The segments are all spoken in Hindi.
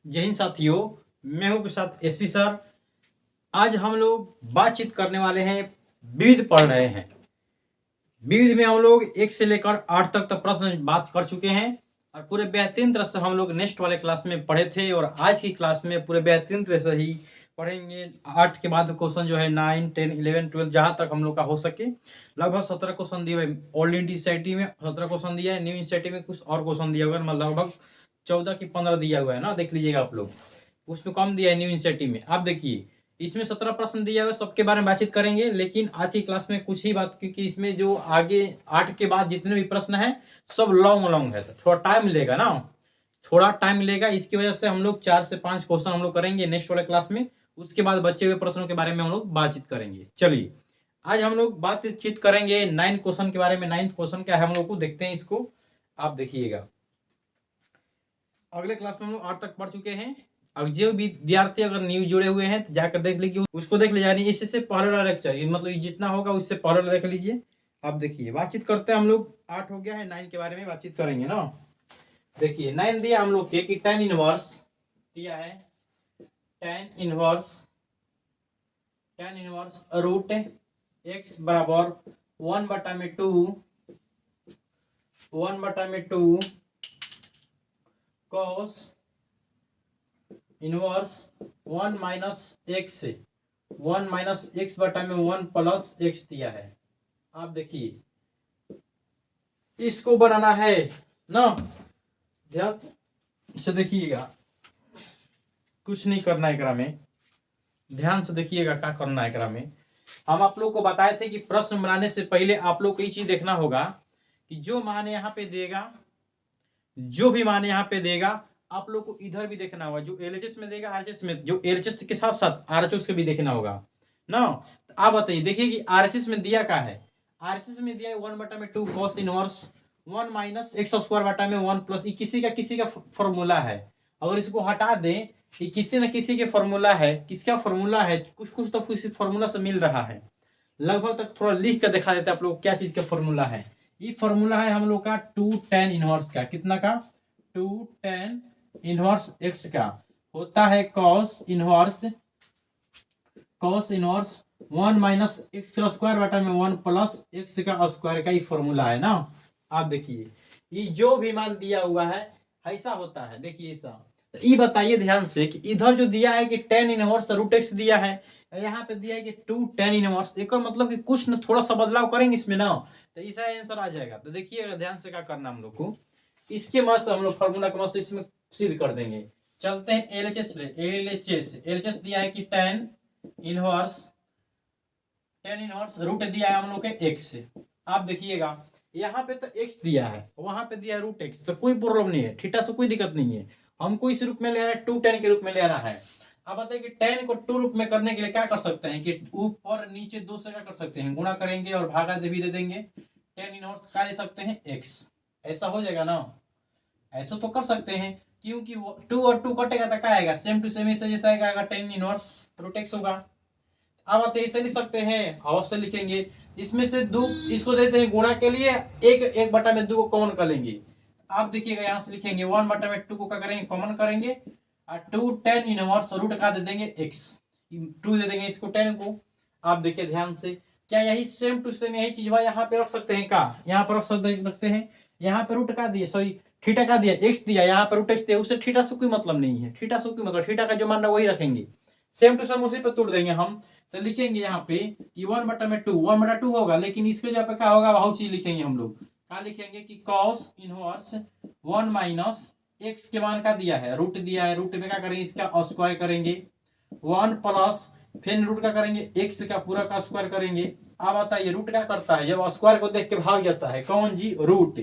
जय हिंद साथियों, मैं हूं के साथ एसपी सर। आज हम लोग बातचीत करने वाले हैं, विविध पढ़ रहे हैं। विविध में हम लोग 1 से लेकर 8 तक प्रश्न बात कर चुके हैं और पूरे बेहतरीन तरह से हम लोग नेक्स्ट वाले क्लास में पढ़े थे और आज की क्लास में पूरे बेहतरीन तरह से ही पढ़ेंगे। 8 के बाद क्वेश्चन जो है 9, 10, 11, 12 जहां तक हम लोग का हो सके। लगभग 17 क्वेश्चन दिए हुए, ओल्ड एनसीईआरटी में 17 क्वेश्चन दिया है, न्यू एनसीईआरटी में कुछ और क्वेश्चन दिया हुआ है, मतलब लगभग 14 की 15 दिया हुआ है ना, देख लीजिएगा आप लोग। उसमें कम दिया है न्यू एनसीईआरटी में। आप देखिए, इसमें 17 प्रश्न दिया हुआ है, सबके बारे में बातचीत करेंगे, लेकिन आज की क्लास में कुछ ही बात, क्योंकि इसमें जो आगे 8 के बाद जितने भी प्रश्न हैं सब लॉन्ग है, तो थोड़ा टाइम मिलेगा ना, थोड़ा टाइम मिलेगा। इसकी वजह से हम लोग 4 से 5 क्वेश्चन हम लोग करेंगे नेक्स्ट वाले क्लास में। उसके बाद बचे हुए प्रश्नों के बारे में हम लोग बातचीत करेंगे। चलिए, आज हम लोग बातचीत करेंगे 9 क्वेश्चन के बारे में। 9 क्वेश्चन क्या है हम लोग को देखते हैं इसको। आप देखिएगा, अगले क्लास में हम लोग 8 तक पढ़ चुके हैं। अब जो भी विद्यार्थी अगर न्यू जुड़े हुए हैं तो जाकर देख लीजिए, उसको देख लीजिए, यानी इससे पहले वाला लेक्चर, मतलब जितना होगा उससे पहले वाला देख लीजिए। आप देखिए, बातचीत करते हैं हम लोग। 8 हो गया है, 9 के बारे में बातचीत करेंगे ना। देखिए 9 दिया हम लोग के कि tan इनवर्स दिया है, tan इनवर्स रूट x बराबर 1/2 cos इनवर्स 1 माइनस एक्स बटा में 1 प्लस एक्स दिया है। आप देखिए, इसको बनाना है ना, ध्यान से देखिएगा, कुछ नहीं करना है एकरा में, ध्यान से देखिएगा क्या करना है एकरा में। हम आप लोग को बताए थे कि प्रश्न बनाने से पहले आप लोग को ये चीज देखना होगा कि जो मान यहाँ पे देगा, जो भी मान यहाँ पे देगा, आप लोग को इधर भी देखना होगा। जो एलएचएस में देगा, आरएचएस में, जो एलएचएस के साथ साथ आरएचएस के भी देखना होगा ना। तो आप बताइए, देखिए कि आरएचएस में दिया क्या है। आरएचएस में दिया है 1/2 cos inverse 1 minus x square बटा में 1 प्लस, किसी का फॉर्मूला है। अगर इसको हटा दें कि किसी न किसी के फॉर्मूला है, किसका फॉर्मूला है, कुछ कुछ तो किसी फॉर्मूला से मिल रहा है। लगभग तक थोड़ा लिख कर दिखा देते हैं आप लोग क्या चीज का फॉर्मूला है। ये फॉर्मूला है हम लोग का 2 tan इनवर्स का, कितना का, 2 tan इनवर्स x का होता है cos inverse 1 minus x square बटा में 1 प्लस एक्स का स्क्वायर का ही फॉर्मूला है ना। आप देखिए, ये जो भी मान दिया हुआ है ऐसा होता है। देखिए ऐसा, तो ये बताइए ध्यान से कि इधर जो दिया है कि tan इनवर्स रूट x दिया है, यहाँ पे दिया है कि 2 tan इनवर्स, एक मतलब कि कुछ न थोड़ा सा बदलाव करेंगे इसमें ना, तो ऐसा आंसर आ जाएगा। तो देखिए ध्यान से क्या करना हम लोग को, इसके मदद से हम लोग फॉर्मूला के मदद से इसमें सिद्ध कर देंगे। चलते हैं एलएचएस ले, एलएचएस दिया है कि tan इनवर्स रूट दिया है हम लोग के x से। आप देखिएगा, यहाँ पे तो x दिया है, वहां पे दिया है रूट x, तो कोई प्रॉब्लम नहीं है, थीटा से कोई दिक्कत नहीं है। हमको इस रूप में ले रहा है, 2 tan के रूप में ले रहा है। अब बताइए कि tan को 2 रूप में करने के लिए क्या कर सकते हैं कि ऊपर नीचे 2 से क्या कर सकते हैं, गुणा करेंगे और भागा भी दे देंगे। tan इनवर्स क्या ले सकते हैं, x, ऐसा हो जाएगा ना। ऐसा तो कर सकते हैं, क्योंकि वो 2 और 2 कटेगा तो क्या आएगा, सेम टू सेम ऐसे जैसा आएगा, tan इनवर्स रूट x होगा। अब आप ऐसे लिख सकते हैं, अवश्य लिखेंगे। इसमें से दो इसको देते हैं गुणा के लिए, एक बटा में 2 को कॉमन कर लेंगे। आप देखिएगा, यहाँ से लिखेंगे 1 बटा में 2 को क्या करेंगे, कॉमन करेंगे और 2 tan इनवर्स रूट का दे देंगे x, 2 दे देंगे इसको 10 को। आप देखिए ध्यान से, क्या यही सेम टू सेम यही चीज यहाँ पे रख सकते हैं का, यहाँ पर रखते हैं। यहाँ पे रूट का दिया, सॉरी थीटा का दिया, x दिया, यहाँ पर रूट x दिया, उससे थीटा से कोई मतलब नहीं है, थीटा से कोई मतलब, थीटा का जो मान रहा वही रखेंगे, सेम टू सेम उसी पे तोड़ देंगे हम। तो लिखेंगे यहाँ पे कि 1/2 होगा, लेकिन इसके जगह पे क्या होगा, बहुत चीज लिखेंगे हम लोग। क्या लिखेंगे कि cos इनवर्स 1 माइनस एक्स के मान का दिया है, रूट दिया है, रूट में क्या करेंगे, इसका स्क्वायर करेंगे, 1 प्लस फिर रूट का करेंगे एक्स का पूरा का स्क्वायर करेंगे। अब आता है, ये रूट क्या करता है, जब स्क्वायर को देख के भाग जाता है, कौन जी, रूट।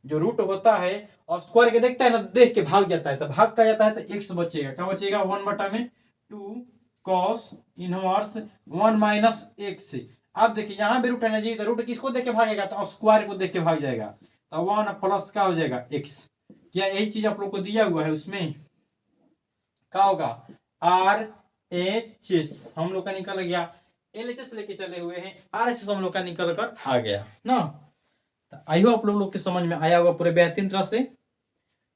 जो रूट होता है और स्क्वायर के देखता है ना, देख के भाग जाता है, तो भाग का जाता है तो एक्स बचेगा, क्या बचेगा, 1/2 cos इनवर्स 1 माइनस एक्स। अब देखिए यहाँ भी रूट है ना जी, तो रूट किसको देख के भागेगा, तो स्क्वायर को देख के भाग जाएगा, तो 1 प्लस क्या हो जाएगा, एक्स। क्या यही चीज आप लोग को दिया हुआ है, उसमें क्या होगा, आर एच एस हम लोग का निकल गया, एल एच एस लेके चले हुए हैं, आर एच एस हम लोग का निकल कर आ गया ना। आई होप आप लोग के समझ में आया होगा पूरे बेहतरीन तरह से।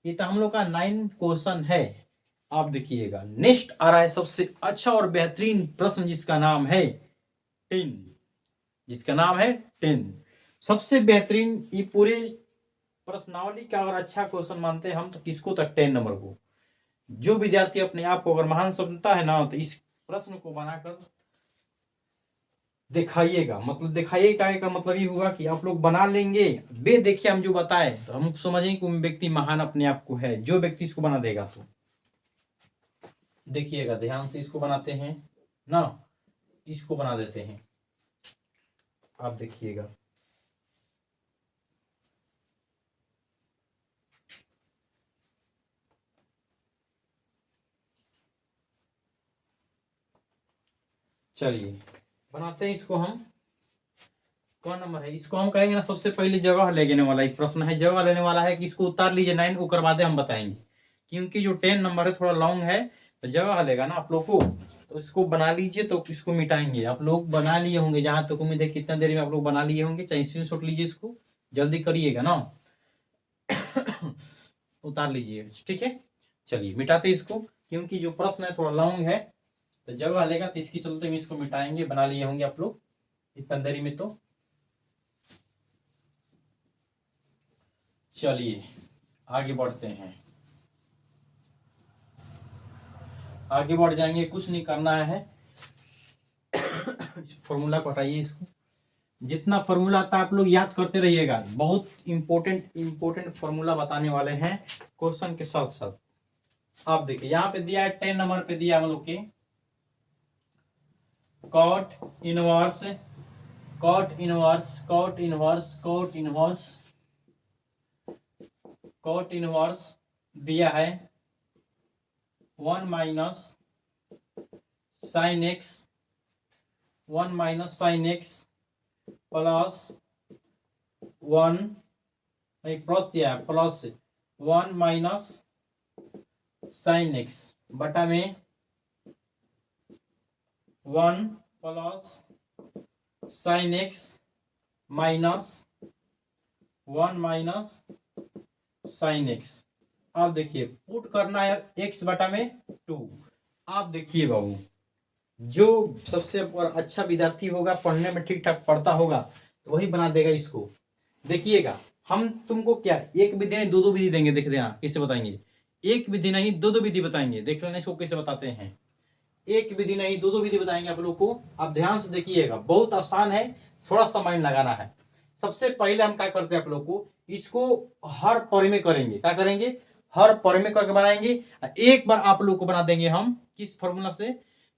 ये तो हम लोग का 9 क्वेश्चन है। आप देखिएगा नेक्स्ट आ रहा है सबसे अच्छा और बेहतरीन प्रश्न जिसका नाम है 10, जिसका नाम है 10। सबसे बेहतरीन ये पूरे प्रश्नावली का अगर अच्छा क्वेश्चन मानते हैं हम तो किसको, तक 10 नंबर को। जो विद्यार्थी अपने आप को अगर महान समझता है ना तो इस प्रश्न को बनाकर दिखाइएगा, मतलब दिखाइएगा का मतलब ये होगा कि आप लोग बना लेंगे। बे देखिए हम जो बताए तो हम समझेंगे कि व्यक्ति महान अपने आप को है, जो व्यक्ति इसको बना देगा। तो देखिएगा ध्यान से इसको बनाते हैं ना, इसको बना देते हैं। आप देखिएगा चलिए बनाते हैं इसको हम। कौन नंबर है, इसको हम कहेंगे ना सबसे पहले जगह लेने वाला एक प्रश्न है, जगह लेने वाला है कि इसको उतार लीजिए 9, उसके बाद हम बताएंगे। क्योंकि जो 10 नंबर है थोड़ा लॉन्ग है तो जगह लेगा ना आप लोग को, तो इसको बना लीजिए तो इसको मिटाएंगे। आप लोग बना लिए होंगे, जहां तक उम्मीद है कितना देर में आप लोग बना लिए होंगे। चाहे स्क्रीनशॉट लीजिए, इसको जल्दी करिएगा ना उतार लीजिए, ठीक है। चलिए मिटाते इसको, क्योंकि जो प्रश्न है थोड़ा लॉन्ग है तो जगह लेगा, तो इसके चलते हम इसको मिटाएंगे। बना लिए होंगे आप लोग इतना देरी में। तो चलिए आगे बढ़ते हैं, आगे बढ़ जाएंगे, कुछ नहीं करना है। फॉर्मूला को हटाइए, इसको जितना फॉर्मूला आता है आप लोग याद करते रहिएगा। बहुत इंपॉर्टेंट फॉर्मूला बताने वाले हैं क्वेश्चन के साथ साथ। आप देखिए यहाँ पे दिया है 10 नंबर पे दिया हम लोग के cot inverse, cot inverse, cot inverse, cot inverse, cot inverse दिया है 1 minus sine x, 1 minus sine x plus 1, नहीं प्लस दिया है, प्लस 1 माइनस साइन एक्स बटा में 1 plus sine x minus 1 minus sine x. आप देखिए पुट करना है x बटा में 2। आप देखिए बाबू, जो सबसे अच्छा विद्यार्थी होगा, पढ़ने में ठीक ठाक पढ़ता होगा तो वही बना देगा इसको। देखिएगा हम तुमको क्या एक विधि नहीं 2 विधि देंगे, देख देना कैसे बताएंगे। एक विधि नहीं 2 विधि बताएंगे, देख लेना इसको कैसे बताते हैं। एक विधि नहीं 2 विधि बताएंगे आप लोग को। आप ध्यान से देखिएगा, बहुत आसान है, थोड़ा सा माइंड लगाना है। सबसे पहले हम क्या करते हैं आप लोग को, इसको हर पढ़े में करेंगे। क्या करेंगे, हर पढ़े में करके बनाएंगे। एक बार आप लोग को बना देंगे हम किस फॉर्मूला से,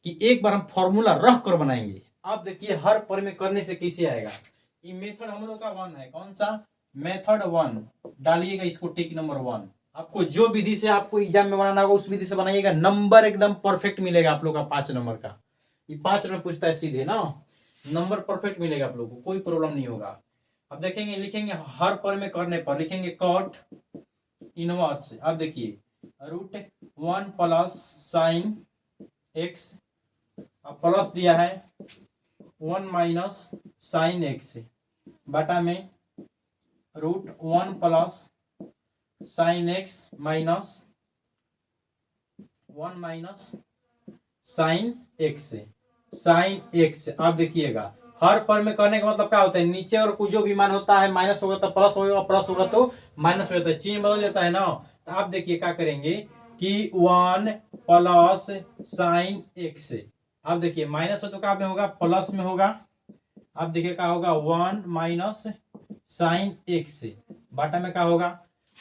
कि एक बार हम फॉर्मूला रख कर बनाएंगे। आप देखिए हर पढ़े में करने से कैसे आएगा। ये मेथड हम लोग का 1 है, कौन सा मेथड 1 डालिएगा इसको, टिक नंबर 1। आपको जो विधि से आपको एग्जाम में बनाना होगा उस विधि से बनाइएगा, नंबर एकदम परफेक्ट मिलेगा आप लोग का 5 नंबर का। ये 5 नंबर पूछता है सीधे ना, नंबर परफेक्ट मिलेगा आप लोग को, कोई प्रॉब्लम नहीं होगा। अब देखेंगे, लिखेंगे हर पर में करने पर लिखेंगे कॉट इनवर्स। अब देखिए √1 प्लस साइन एक्स, अब प्लस दिया है 1 माइनस साइन एक्स बटा में √1 plus sine x minus 1 minus sine x, sine x. आप देखिएगा हर पर में करने का मतलब क्या होता है, नीचे और कुछ जो भी मान होता है माइनस होगा तो प्लस होगा, प्लस होगा तो माइनस हो जाता है, चिन्ह बदल जाता है ना। तो आप देखिए क्या करेंगे कि 1 प्लस साइन एक्स, आप देखिए माइनस हो तो क्या में होगा, प्लस में होगा। आप देखिए क्या होगा 1 माइनस साइन एक्स बटा में क्या होगा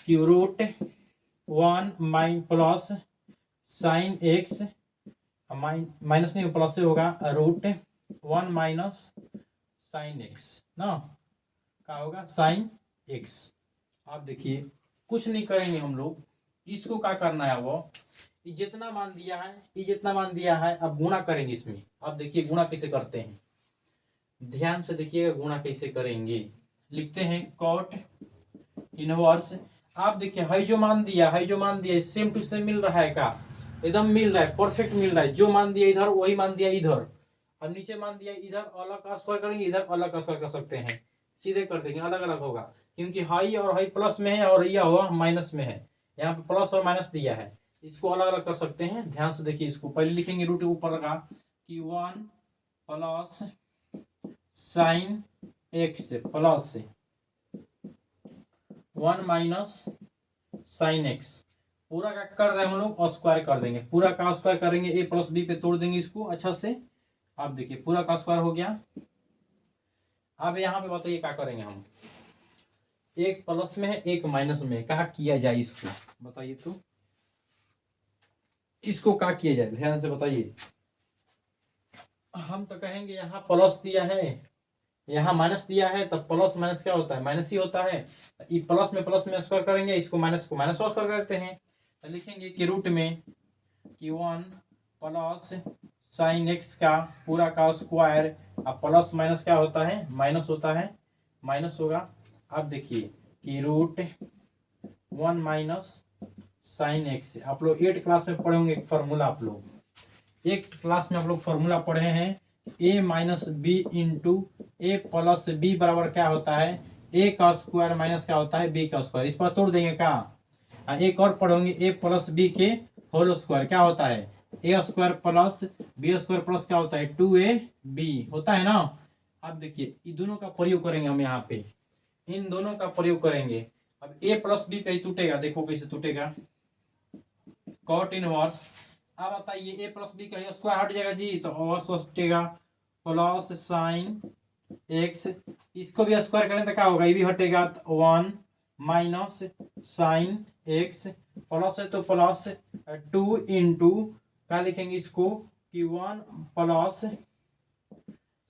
कि √1 mine plus sine x, minus नहीं प्लस से होगा √1 माइनस साइन एक्स ना, क्या होगा साइन एक्स। आप देखिए कुछ नहीं करेंगे हम लोग, इसको क्या करना है, वो ये जितना मान दिया है, ये जितना मान दिया है अब गुणा करेंगे इसमें। आप देखिए गुणा कैसे करते हैं, ध्यान से देखिएगा गुणा कैसे करेंगे। लिखते हैं कॉट इनवर्स। आप देखिए है जो मान दिया है, जो मान दिया सेम टू सेम मिल रहा है, का एकदम मिल रहा है, परफेक्ट मिल रहा है। जो मान दिया इधर वही मान दिया इधर, और नीचे मान दिया इधर अलग का स्क्वायर करेंगे, इधर अलग का स्क्वायर कर सकते हैं, सीधे कर देंगे, अलग अलग होगा। क्योंकि हाई और हाई प्लस में है और यह हुआ माइनस में है, यहाँ पे प्लस और माइनस दिया है, इसको अलग अलग कर सकते हैं, ध्यान से देखिए। इसको पहले लिखेंगे रूट ऊपर लगा कि 1 plus sign x plus 1 minus sine x, पूरा का कर दें हम लोग स्क्वायर कर देंगे, पूरा का स्क्वायर करेंगे, ए प्लस बी पे तोड़ देंगे इसको अच्छा से। आप देखिए पूरा का स्क्वायर हो गया। अब यहाँ पे बताइए क्या करेंगे हम, एक प्लस में है एक माइनस में है, क्या किया जाए इसको बताइए तो, इसको क्या किया जाए ध्यान से बताइए। हम तो कहेंगे यहाँ प्लस दिया है यहाँ माइनस दिया है, तब प्लस माइनस क्या होता है, माइनस ही होता है। ये प्लस में स्क्वायर करेंगे, इसको माइनस को माइनस स्क्वायर करते हैं, तो लिखेंगे कि रूट में कि 1 प्लस साइन एक्स का पूरा का स्क्वायर, अब प्लस माइनस क्या होता है, माइनस होता है, माइनस होगा। अब देखिए कि रूट 1 माइनस साइन एक्स, आप लोग 8 क्लास में पढ़े होंगे एक फार्मूला, आप लोग 8 क्लास में आप लोग फार्मूला पढ़े हैं, ए माइनस बी इंटू ए प्लस बी बराबर क्या होता है, ए का स्क्वायर माइनस क्या होता है, बी का स्क्वायर। इस पर तोड़ देंगे क्या, एक और पढ़ोगे ए प्लस बी के होल स्क्वायर क्या होता है, A square plus B square plus क्या होता है 2ab होता है ना। अब देखिए इन दोनों का प्रयोग करेंगे हम यहाँ पे, इन दोनों का प्रयोग करेंगे। अब ए प्लस बी पे ही टूटेगा, देखो कैसे टूटेगा, कॉट इनवर्स। अब बताइए ए प्लस बी का स्क्वायर हट जाएगा जी, तो अवर्स हटेगा प्लस साइन एक्स, इसको भी स्क्वायर करें तो क्या होगा, ये भी हटेगा 1 माइनस साइन एक्स, प्लस है तो प्लस 2 इंटू क्या लिखेंगे इसको कि 1 plus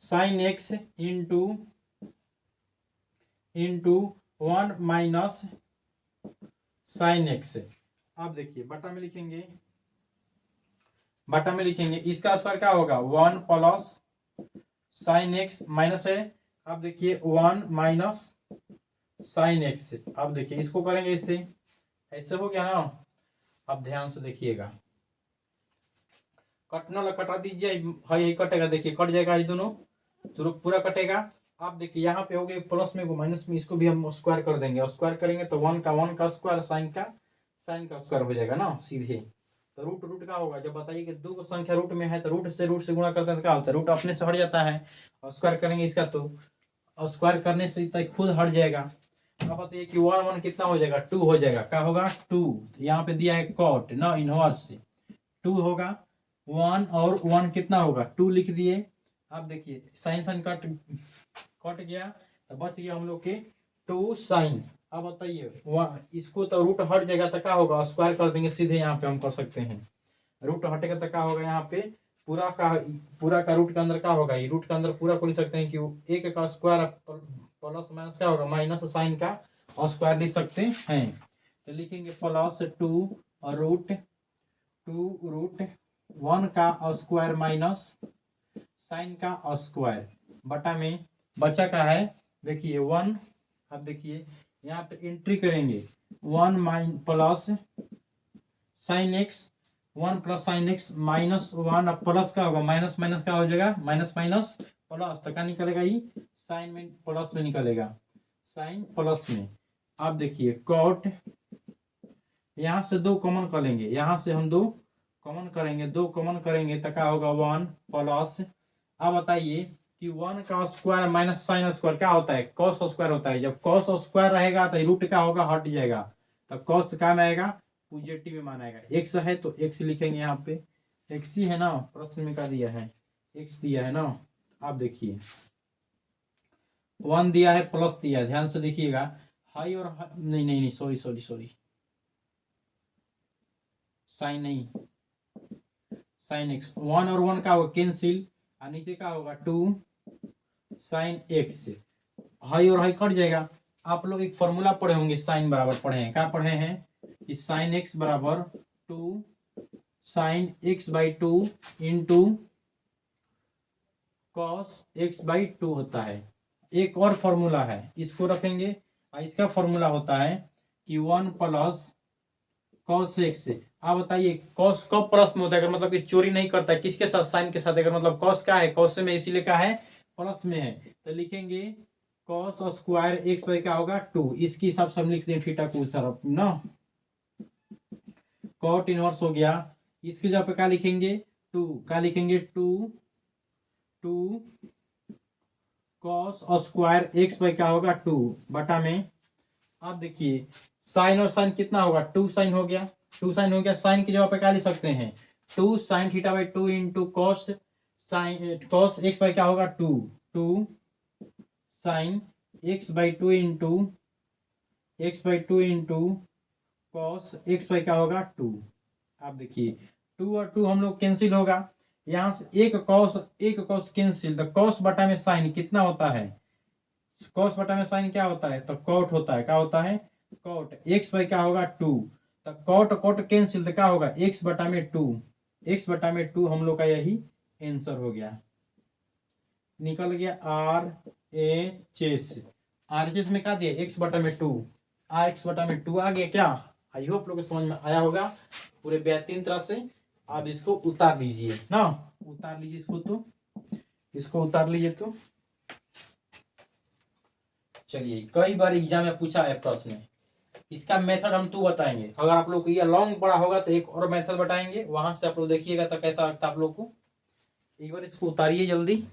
sine x into 1 minus sine x. अब देखिए बटा में लिखेंगे, बटा में लिखेंगे इसका स्क्वायर क्या होगा 1 प्लस साइन एक्स माइनस है, अब देखिए 1 माइनस साइन एक्स। अब देखिए इसको करेंगे इससे, ऐसे हो गया ना। अब ध्यान से देखिएगा, कटना वाला कटा दीजिए, यही कटेगा, देखिए कट जाएगा, ये दोनों तो पूरा कटेगा। आप देखिए यहाँ पे हो गए प्लस में को माइनस में, इसको भी हम स्क्वायर कर देंगे, स्क्वायर करेंगे तो 1 का स्क्वायर साइन का स्क्वायर हो जाएगा ना सीधे। तो रूट रूट का होगा, जब बताइए कि दो संख्या रूट में है तो रूट से गुणा करते हैं तो क्या होता है, रूट अपने से हट जाता है, और स्क्वायर करेंगे इसका तो स्क्वायर करने से तक खुद हट जाएगा। अब बताइए कि 1 1 कितना हो जाएगा, 2 हो जाएगा, क्या होगा 2, यहाँ पे दिया है कॉट ना इनवर्स से 2 होगा, 1 और 1 कितना होगा 2 लिख दिए। अब देखिए साइन साइन कट गया, तो बच गया हम लोग के 2 साइन। अब बताइए इसको तो रूट हट जाएगा तो क्या होगा, स्क्वायर कर देंगे सीधे, यहाँ पे हम कर सकते हैं, रूट हटेगा तो क्या होगा, यहाँ पे पूरा का रूट के अंदर क्या होगा, ये रूट के अंदर पूरा को लिख सकते हैं कि एक का स्क्वायर प्लस माइनस क्या होगा, माइनस साइन का स्क्वायर लिख सकते हैं। तो लिखेंगे प्लस 2 और रूट 1 का स्क्वायर माइनस साइन का स्क्वायर, बटा में बचा का है देखिए 1। अब देखिए यहाँ पे एंट्री करेंगे 1 plus sign x, 1 plus sine x minus 1, अब प्लस का होगा माइनस माइनस क्या हो जाएगा, माइनस माइनस प्लस, तो क्या निकलेगा, ये साइन में प्लस में निकलेगा, साइन प्लस में। अब देखिए कॉट, यहाँ से 2 कॉमन कर लेंगे, यहाँ से हम 2 कॉमन करेंगे, 2 कॉमन करेंगे तो क्या होगा 1 प्लस। अब बताइए कि 1 का स्क्वायर माइनस साइन स्क्वायर क्या होता है, कॉस स्क्वायर होता है, जब कॉस स्क्वायर रहेगा तो रूट क्या होगा, हट जाएगा, तो कॉस क्या में आएगा, पॉजिटिव में मान आएगा। एक्स है तो एक्स लिखेंगे, यहाँ पे एक्स ही है ना, प्रश्न में क्या दिया है, एक्स दिया है ना। आप देखिए 1 दिया है प्लस दिया है, ध्यान से देखिएगा, हाई और नहीं नहीं नहीं सॉरी साइन नहीं, साइन एक्स 1 और 1 का होगा कैंसिल, और नीचे का होगा 2 साइन एक्स, हाई और हाई कट जाएगा। आप लोग एक फॉर्मूला पढ़े होंगे, साइन बराबर पढ़े हैं, क्या पढ़े हैं कि साइन एक्स बराबर 2 sine x by 2 into cos x by 2 होता है। एक और फॉर्मूला है, इसको रखेंगे, इसका फॉर्मूला होता है कि 1 प्लस कॉस एक्स। आप बताइए कॉस कब प्लस में होता है, अगर मतलब कि चोरी नहीं करता है, किसके साथ, साइन के साथ, अगर मतलब कॉस क्या है, कॉस में इसीलिए क्या है प्लस में है, तो लिखेंगे कॉस स्क्वायर एक्स बाई क्या होगा 2, इसके हिसाब से हम लिख दें थीटा को उस तरफ ना, कॉट इनवर्स हो गया। इसकी जगह पे क्या लिखेंगे, टू, क्या लिखेंगे, टू कॉस और स्क्वायर एक्स बाई क्या होगा, टू बटा में। अब देखिए साइन और साइन कितना होगा, टू साइन हो गया, साइन की जगह पे क्या लिख सकते हैं, two sine theta by two into cos sine cos x by क्या होगा, two sine x by two into cos x by क्या होगा, टू। आप देखिए टू और टू हम लोग कैंसिल होगा, यहाँ से एक कॉस कैंसिल, तो कॉस बटा में साइन कितना होता है, कॉस बटा में साइन क्या होता है, तो कॉट होता है, क्या होता है, कॉट एक्स बाई क्या होगा, टू। तो कॉट कॉट कैंसिल, तो क्या होगा, एक्स बटा में टू हम लोग का यही आंसर हो गया, निकल गया RHS में क्या दिया, एक्स बटा में टू, एक्स बटा में टू आ गया क्या। आई होप लोग समझ में आया होगा पूरे बेहतरीन तरह से। आप इसको उतार लीजिए ना, उतार लीजिए इसको उतार लीजिए। तो चलिए कई बार एग्जाम में पूछा है प्रश्न, इसका मेथड हम 2 बताएंगे। अगर आप लोग को ये लॉन्ग पड़ा होगा तो एक और मेथड बताएंगे, वहां से आप लोग देखिएगा तो कैसा लगता है आप लोग को। एक बार इसको उतारिए जल्दी।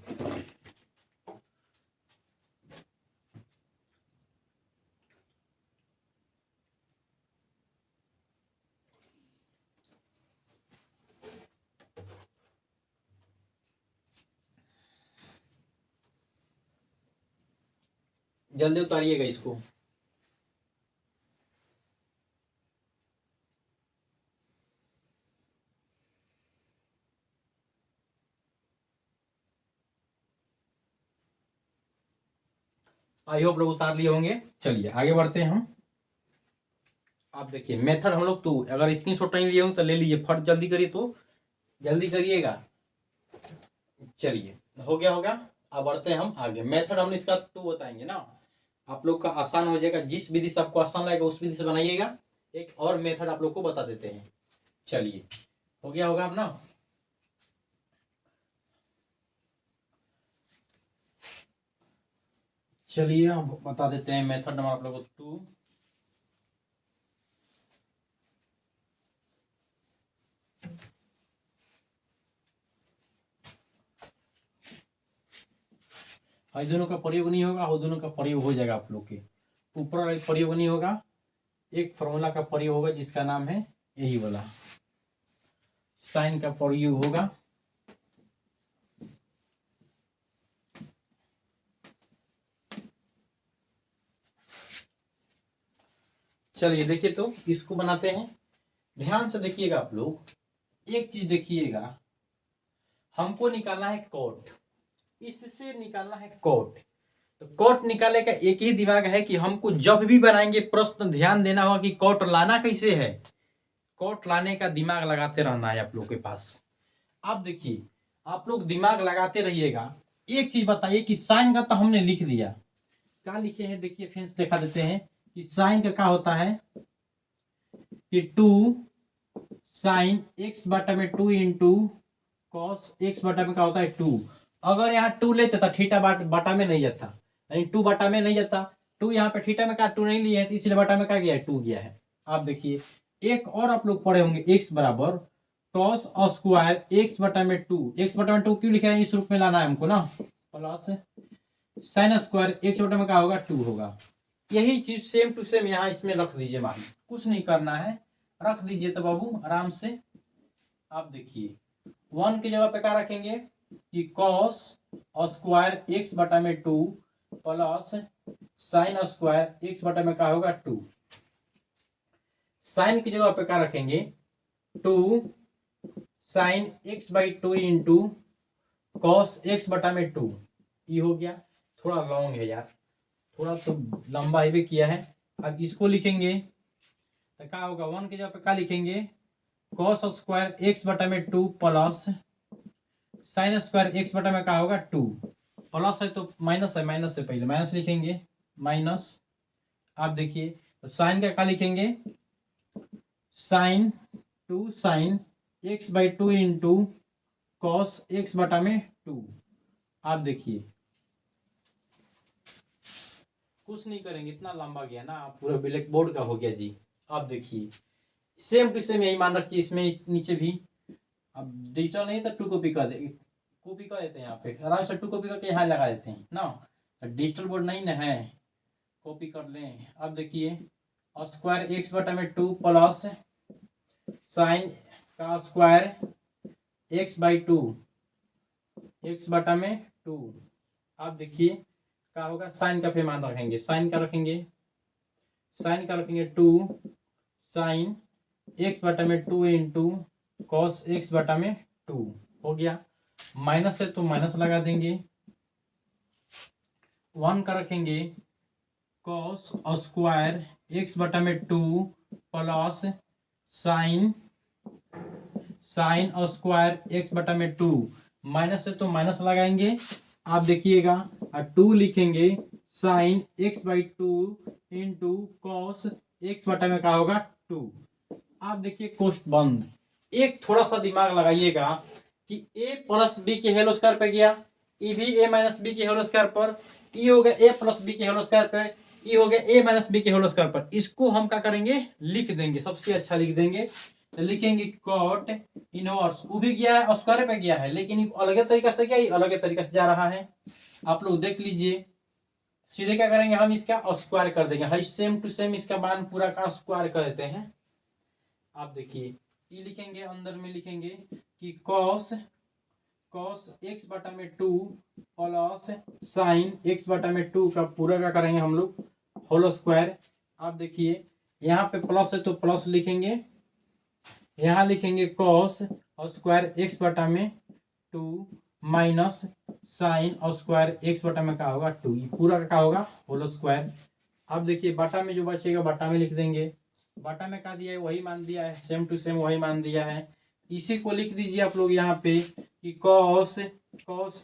जल्दी उतारिएगा इसको। आई होप लोग उतार लिए होंगे। चलिए आगे बढ़ते हैं हम। आप देखिए मेथड हम लोग 2, अगर स्क्रीनशॉट नहीं लिए होंगे तो ले लीजिए, फट जल्दी करिए, तो जल्दी करिएगा। चलिए होगा। अब बढ़ते हैं हम आगे। मेथड हम इसका 2 बताएंगे ना, आप लोग का आसान हो जाएगा। जिस विधि से आपको आसान लगेगा उस विधि से बनाइएगा। एक और मेथड आप लोग को बता देते हैं। चलिए होगा अब ना। चलिए हम बता देते हैं मेथड नंबर आप लोग को 2। इन दोनों का प्रयोग नहीं होगा, वो दोनों का प्रयोग हो जाएगा। आप लोग के ऊपर वाला प्रयोग नहीं होगा, एक फॉर्मूला का प्रयोग होगा जिसका नाम है यही वाला, साइन का प्रयोग होगा। चलिए देखिए तो इसको बनाते हैं, ध्यान से देखिएगा आप लोग। एक चीज देखिएगा, हमको निकालना है कोट, इससे निकालना है कोट। तो कोट निकालने का एक ही दिमाग है कि हमको जब भी बनाएंगे प्रश्न ध्यान देना होगा कि कोट लाना कैसे है। कोट लाने का दिमाग लगाते रहना है आप लोग के पास। अब देखिए आप लोग दिमाग लगाते रहिएगा। एक चीज बताइए कि साइन का तो हमने लिख दिया, क्या लिखे हैं देखिए, फिर से दिखा देते हैं कि साइन का क्या होता है कि 2 साइन एक्स बटा में 2 इंटू कॉस एक्स बटा में क्या होता है 2। अगर यहाँ 2 लेते तो थीटा बटा में नहीं जाता, यानी 2 बटा में नहीं जाता। 2 यहाँ पे थीटा में का 2 नहीं लिया है, तो इसलिए बटा में क्या गया है, 2 गया है। आप देखिए एक और आप लोग पढ़े होंगे, एक्स बराबर कॉस और स्क्वायर एक्स बटा में 2। एक्स बटा में 2 क्यों लिखे हैं, इस रूप में लाना है हमको ना, प्लस साइन स्क्वायर एक्स बटा में क्या होगा, 2 होगा। यही चीज सेम टू सेम यहाँ इसमें रख दीजिए, मान कुछ नहीं करना है, रख दीजिए तो बाबू आराम से। आप देखिए 1 की जगह पे क्या रखेंगे कि कॉस और स्क्वायर एक्स बटा में 2 प्लस साइन स्क्वायर एक्स बटा में क्या होगा 2। साइन की जगह पे क्या रखेंगे 2 sine x by 2 into cos x बटा में 2। ये हो गया, थोड़ा लॉन्ग है यार, थोड़ा तो लंबा ही किया है। अब इसको लिखेंगे तो क्या होगा, 1 की जगह पे क्या लिखेंगे कॉस स्क्वायर एक्स बटा में 2 प्लस साइन स्क्वायर एक्स बटा में क्या होगा 2। प्लस है तो माइनस है, माइनस से पहले माइनस लिखेंगे, माइनस। आप देखिए तो साइन का क्या लिखेंगे, sine 2 sine x by 2 into cos x बटा में 2। आप देखिए कुछ नहीं करेंगे, इतना लंबा गया ना, पूरा ब्लैक बोर्ड का हो गया जी। आप देखिए सेम टू सेम यही मान रखिए इसमें नीचे भी। अब डिजिटल नहीं तो 2 कॉपी कर दे, कॉपी कर देते हैं यहाँ पे आराम से, 2 कॉपी करके यहाँ लगा देते हैं ना। डिजिटल बोर्ड नहीं ना है, कॉपी कर लें। अब देखिए स्क्वायर एक्स बटा में 2 प्लस साइन का स्क्वायर एक्स बाई 2 एक्स बटा में 2। अब देखिए क्या होगा, साइन का फिर मान रखेंगे, साइन का रखेंगे 2 साइन एक्स बटा में 2 इंटू कॉस एक्स बटा में 2 हो गया। माइनस है तो माइनस लगा देंगे, 1 का रखेंगे कॉस स्क्वायर एक्स बटा में 2 प्लस साइन स्क्वायर एक्स बटा में 2। माइनस है तो माइनस लगाएंगे, आप देखिएगा 2 लिखेंगे sign x by 2 into cos x बटा में क्या होगा 2। आप देखिए कोष्ट बंद। एक थोड़ा सा दिमाग लगाइएगा कि a प्लस बी के होल स्क्वायर पे गया, ई भी a माइनस बी के होल स्क्वायर पर, ई हो गया a प्लस बी के होल स्क्वायर पे, ई हो गया a माइनस बी के होल स्क्वायर पर। इसको हम क्या करेंगे, लिख देंगे, सबसे अच्छा लिख देंगे। तो लिखेंगे कॉट इनवर्स, वो भी गया है स्क्वायर पे गया है, लेकिन अलग तरीका से गया, ये अलग तरीका से जा रहा है। आप लोग देख लीजिए, सीधे क्या करेंगे हम इसका स्क्वायर कर देंगे, सेम टू सेम इसका मान पूरा का स्क्वायर कर देते हैं। आप देखिए ये लिखेंगे, अंदर में लिखेंगे कि cos x बटा में 2 प्लस साइन x बटा में 2 का पूरा क्या करेंगे हम लोग होल स्क्वायर। आप देखिए यहाँ पे प्लस है तो प्लस लिखेंगे, यहाँ लिखेंगे cos स्क्वायर x बटा में 2 माइनस साइन स्क्वायर x बटा में क्या होगा 2, ये पूरा का क्या होगा होल स्क्वायर। अब देखिए बटा में जो बचेगा बटा में लिख देंगे, बटा में क्या दिया है वही मान दिया है, सेम टू सेम वही मान दिया है। इसी को लिख दीजिए आप लोग यहाँ पे कि cos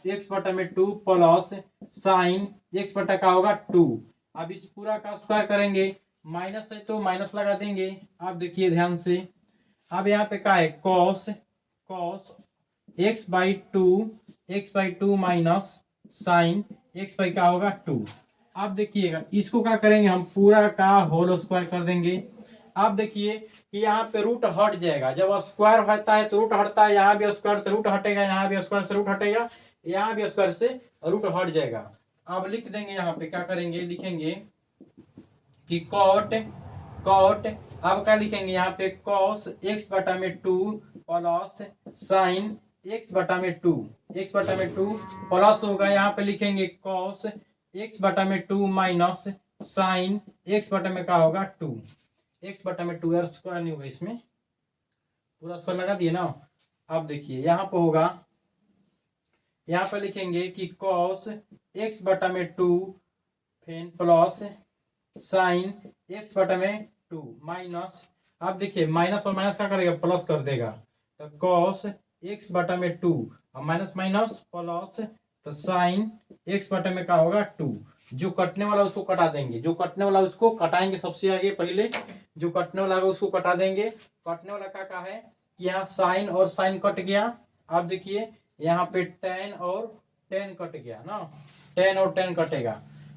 x बटा में 2 प्लस साइन x बटा का होगा 2। अब इस पूरा का स्क्वायर करेंगे, माइनस है तो माइनस लगा देंगे। आप देखिए ध्यान से, अब यहाँ पे क्या है cos x बाई 2 माइनस साइन x बाई का होगा 2। आप देखिएगा इसको क्या करेंगे हम पूरा का होल स्क्वायर कर देंगे। आप देखिए कि यहाँ पे रूट हट जाएगा, जब स्क्वायर होता है तो रूट हटता है, यहाँ भी स्क्वायर से रूट हटेगा, यहाँ भी स्क्वायर से रूट हटेगा, यहाँ भी स्क्वायर से रूट हट जाएगा। अब लिख देंगे यहाँ पे क्या करेंगे, लिखेंगे कि कॉट अब क्या लिखेंगे यहाँ पे cos x बटा में 2 प्लस साइन x बटा में 2 प्लस होगा, यहाँ पे लिखेंगे cos x बटा में 2 माइनस साइन x बटा में क्या होगा 2, x बटा में 2 यार स्क्वायर नहीं होगा, इसमें पूरा स्क्वायर लगा दिए ना। अब देखिए यहाँ पे होगा, यहाँ पे लिखेंगे कि cos x बटा में 2 फिर प्लस साइन x बटा में 2 माइनस, आप देखिए माइनस और माइनस क्या करेगा प्लस कर देगा, तो cos x बटा में 2 और माइनस माइनस प्लस, तो साइन x बटा में क्या होगा 2। जो कटने वाला उसको कटा देंगे, जो कटने वाला उसको कटाएंगे, सबसे आगे पहले जो कटने वाला है उसको कटा देंगे। कटने वाला क्या है कि यहाँ साइन और साइन कट गया। आप देखिए यहाँ पे टेन और टेन कट गया ना, टेन और टेन कटेगा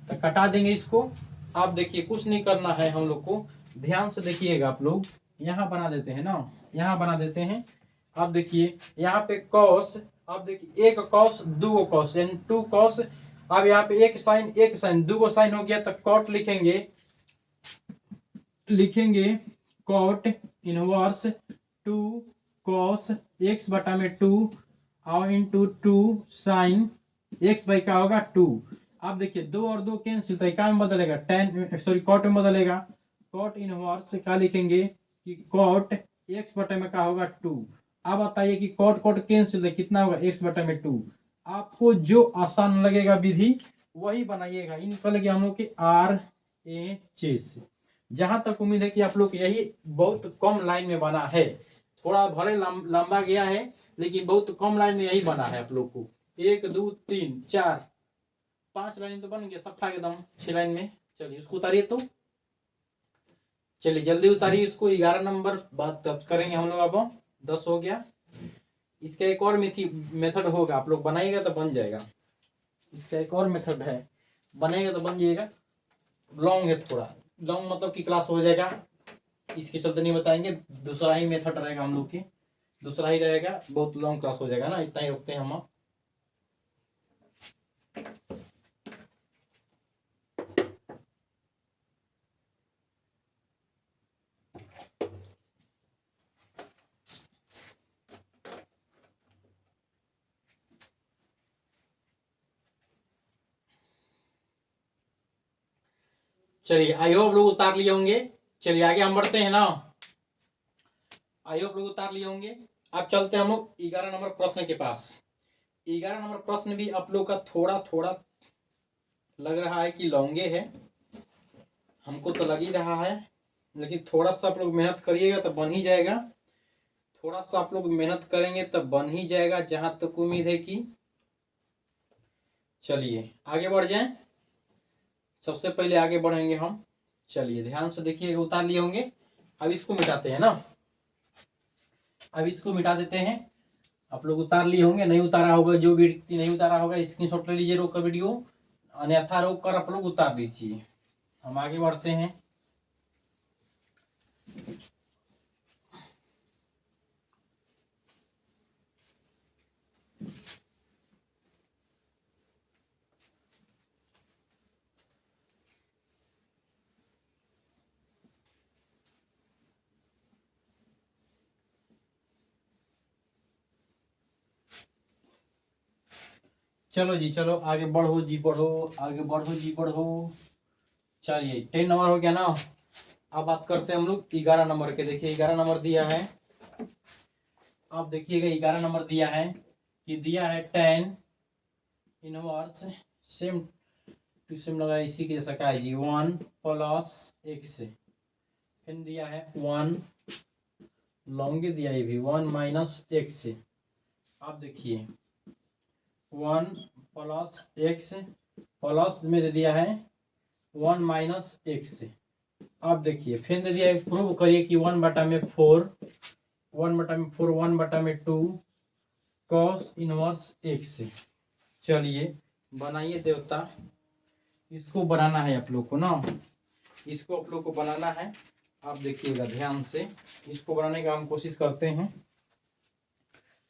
तो कटा देंगे इसको। आप देखिए कुछ नहीं करना है हम लोग को, ध्यान से देखिएगा आप लोग, यहाँ बना देते हैं ना, यहाँ बना देते हैं। आप देखिए यहाँ पे कॉस, आप देखिए एक कॉस दो कॉस यानी 2 कॉस। अब यहाँ पे एक साइन दो साइन हो गया तो कॉट लिखेंगे कॉट इनवर्स 2 कॉस x बटा में 2 और इंटू 2 साइन x बाई का होगा 2। अब देखिए 2 और 2 कैंसिल, तो क्या में बदलेगा कॉट में बदलेगा। कॉट इनवर्स क्या लिखेंगे कि कॉट x बटा में क्या होगा 2। अब बताइए कि कॉट कैंसिल है, कितना होगा x बटा में 2। आपको जो आसान लगेगा विधि वही बनाइएगा। इन निकल गया हम लोग की RHS। जहां तक उम्मीद है कि आप लोग यही बहुत कम लाइन में बना है, थोड़ा भले लंबा गया है लेकिन बहुत कम लाइन में यही बना है आप लोग को। 1 2 3 4 5 लाइन तो बन गया सफा एकदम 6 लाइन में। चलिए उसको उतारिए, तो चलिए जल्दी उतारिए इसको। 11 नंबर बात तब करेंगे हम लोग, अब 10 हो गया। इसका एक और मेथड होगा, आप लोग बनाइएगा तो बन जाएगा। इसका एक और मेथड है, बनेगा तो बन जाएगा। लॉन्ग है, थोड़ा लॉन्ग मतलब कि क्लास हो जाएगा इसके चलते नहीं बताएंगे, दूसरा ही मेथड रहेगा हम लोग के, दूसरा ही रहेगा, बहुत लॉन्ग क्लास हो जाएगा ना, इतना ही रोकते हैं हम। चलिए आई होप लोग उतार लिए होंगे। चलिए आगे हम बढ़ते हैं ना, आई होप लोग उतार लिए होंगे। अब चलते हैं हम लोग 11 नंबर प्रश्न के पास। 11 नंबर प्रश्न भी आप लोग का थोड़ा थोड़ा लग रहा है कि लॉन्गे है, हमको तो लग ही रहा है, लेकिन थोड़ा सा आप लोग मेहनत करिएगा तो बन ही जाएगा, थोड़ा सा आप लोग मेहनत करेंगे तब बन ही जाएगा, जहां तक उम्मीद है कि। चलिए आगे बढ़ जाएं, सबसे पहले आगे बढ़ेंगे हम। चलिए ध्यान से देखिए, उतार लिए होंगे। अब इसको मिटाते हैं ना, अब इसको मिटा देते हैं। आप लोग उतार लिए होंगे, नहीं उतारा होगा, जो भी व्यक्ति नहीं उतारा होगा स्क्रीनशॉट ले लीजिए रोक कर वीडियो, अन्यथा रोक कर आप लोग उतार दीजिए। हम आगे बढ़ते हैं। चलो जी, चलो आगे बढ़ो जी, बढ़ो आगे बढ़ो जी, बढ़ो। चलिए 10 नंबर हो गया ना। अब बात करते हैं हम लोग 11 नंबर के। देखिए 11 नंबर दिया है, आप देखिएगा 11 नंबर दिया है कि दिया है 10 इनवर्स सेम टू सेम लगा इसी के जैसा का है जी, 1 प्लस एक्स, फिर दिया है 1 लॉन्गे दिया है भी 1 माइनस एक्स। आप देखिए 1 प्लस एक्स प्लस में दे दिया है 1 माइनस एक्स। आप देखिए फिर दे दिया है, प्रूव करिए कि 1 बटा में 4, 1 बटा में 4, 1 बटा में 2 कॉस इनवर्स एक्स। चलिए बनाइए देवता, इसको बनाना है आप लोग को ना, इसको आप लोग को बनाना है। आप देखिएगा ध्यान से, इसको बनाने का हम कोशिश करते हैं,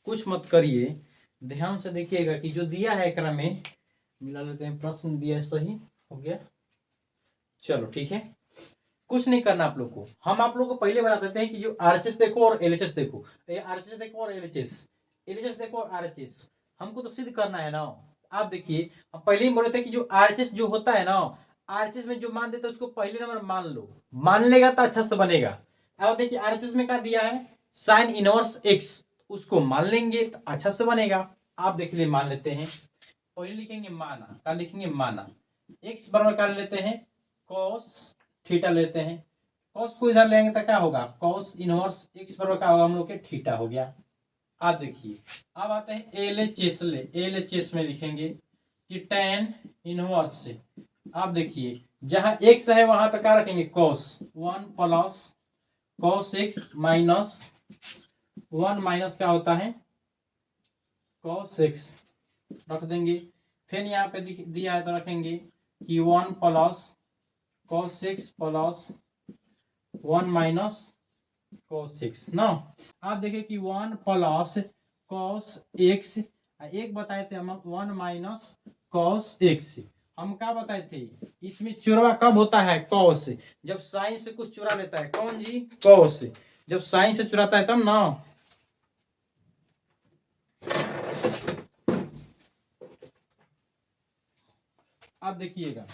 कुछ मत करिए, ध्यान से देखिएगा कि जो दिया है एकरा में मिला लेते हैं। प्रश्न दिया है, सही हो गया, चलो ठीक है, कुछ नहीं करना आप लोग को। हम आप लोग को पहले बता देते हैं कि जो आरएचएस देखो और एलएचएस देखो, आरएचएस देखो और एलएचएस, एलएचएस देखो और आरएचएस, हमको तो सिद्ध करना है ना। आप देखिए हम पहले ही बोले थे कि जो आरएचएस जो होता है ना, आरएचएस में जो मान देता है उसको पहले नंबर मान लो, मान लेगा तो अच्छा से बनेगा। अब देखिए आरएचएस में क्या दिया है, साइन इनवर्स एक्स, उसको मान लेंगे तो अच्छा से बनेगा। आप देख लिए, मान लेते हैं, पहले लिखेंगे माना, क्या लिखेंगे माना, एक्स बराबर क्या लेते हैं कॉस थीटा लेते हैं, कॉस को इधर लेंगे तो क्या होगा, कॉस इनवर्स एक्स बराबर क्या होगा हम लोग के थीटा हो गया। आप देखिए अब आते हैं एलएचएस, एलएचएस में लिखेंगे कि टेन इनवर्स से, आप देखिए जहां एक्स है वहां पे क्या रखेंगे cos, 1 plus cos x minus 1 minus क्या होता है कॉस एक्स रख देंगे। फिर यहाँ पे दिया है तो रखेंगे कि 1 plus cos x plus 1 minus cos x ना। आप देखिए कि 1 प्लस कॉस एक्स, एक बताए थे हम 1 माइनस कॉस एक्स, हम क्या बताए थे, इसमें चुरावा कब होता है कॉस, जब साइन से कुछ चुरा लेता है, कौन जी कॉस, जब साइन से चुराता है तब ना। आप देखिएगा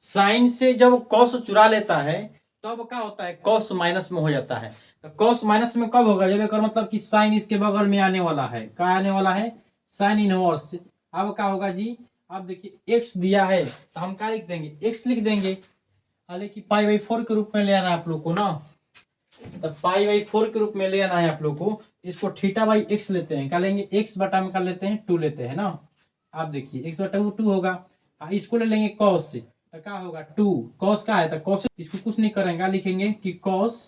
साइन से जब कॉस चुरा लेता है तब क्या होता है कॉस माइनस में हो जाता है। तो कॉस माइनस में कब होगा, जब एक मतलब कि साइन इसके बगल में आने वाला है, क्या आने वाला है साइन इनवर्स। अब क्या होगा जी, अब देखिए एक्स दिया है तो हम क्या लिख देंगे, एक्स लिख देंगे, लेकिन पाई बाई 4 के रूप में ले आना है आप लोग को ना, तो पाई बाई 4 के रूप में ले आना है आप लोग को। इसको थीटा बाई एक्स लेते हैं, क्या लेंगे एक्स बटा में कर लेते हैं 2 लेते हैं ना। आप देखिए एक्स बटा 2 होगा, इसको ले लेंगे कॉस से तो क्या होगा 2, कॉस का है तो कॉस, इसको कुछ नहीं करेंगे, लिखेंगे कि कॉस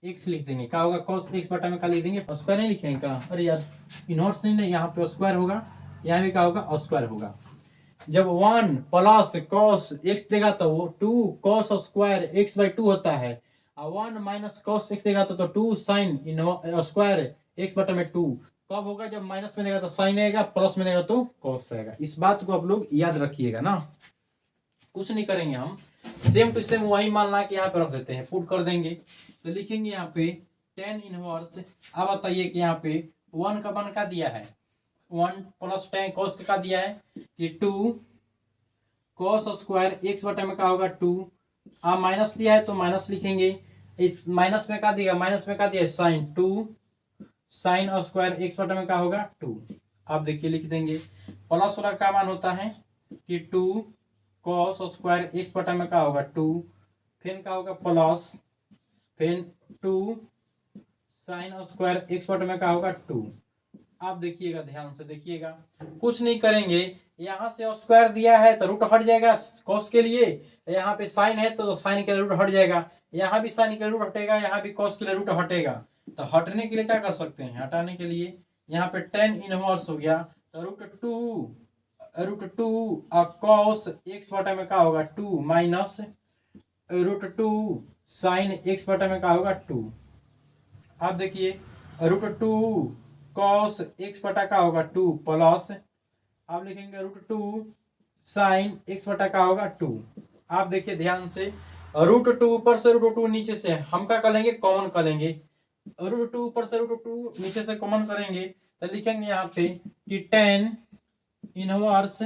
एक्स लिख देंगे, क्या होगा कॉस एक्स बटा में क्या लिख देंगे स्क्वायर, नहीं लिखेंगे क्या, अरे यार इनवर्स नहीं, यहाँ पे स्क्वायर होगा, यहाँ भी क्या होगा स्क्वायर होगा। जब 1 प्लस कॉस एक्स देगा तो वो 2 कॉस स्क्वायर एक्स बाई 2 होता है, वन माइनस कॉस एक्स देगा तो two sine in square x बटा में टू। कब होगा? जब माइनस में देगा तो साइन आएगा, प्लस में देगा तो कॉस आएगा। इस बात को आप लोग याद रखिएगा ना। कुछ नहीं करेंगे हम, सेम टू सेम वही मान ला के यहाँ पे रख देते हैं, पुट कर देंगे। तो लिखेंगे यहाँ पे टेन इनवर्स। अब बताइए कि यहाँ पे वन का वन का दिया है, वन प्लस टेन कॉस का दिया है कि टू कॉस स्क्वायर एक्स बटा में क्या होगा टू। आप माइनस दिया है तो माइनस लिखेंगे, इस माइनस में क्या दिया, माइनस में क्या दिया है sign to sine square x बटा में क्या होगा टू। आप देखिए लिख देंगे प्लस वाला का मान होता है कि टू कॉस स्क्वायर एक्स बटा में क्या होगा टू, फिर क्या होगा प्लस, फिर टू साइन स्क्वायर एक्स बटा में क्या होगा टू। आप देखिएगा ध्यान से देखिएगा, कुछ नहीं करेंगे। यहाँ से स्क्वायर दिया है तो रूट हट जाएगा कॉस के लिए, यहाँ पे साइन है तो साइन के लिए रूट हट जाएगा, यहाँ भी साइन के लिए रूट हटेगा, यहाँ भी कॉस के लिए रूट हटेगा। तो हटने के लिए क्या कर सकते हैं, हटाने के लिए यहाँ पे टेन इनवर्स हो गया तो रूट टू कॉस एक्स बटा में क्या होगा two minus root two sine x बटा में क्या होगा टू। आप देखिए रूट टू कॉस एक्स बटा का होगा टू प्लस, आप लिखेंगे रूट टू साइन एक्स बटा का होगा टू। आप देखिए ध्यान से, रूट टू ऊपर से रूट टू नीचे से हम क्या करेंगे कॉमन करेंगे, रूट टू ऊपर से रूट टू नीचे से कॉमन करेंगे तो लिखेंगे यहाँ पे कि टेन इनवर्स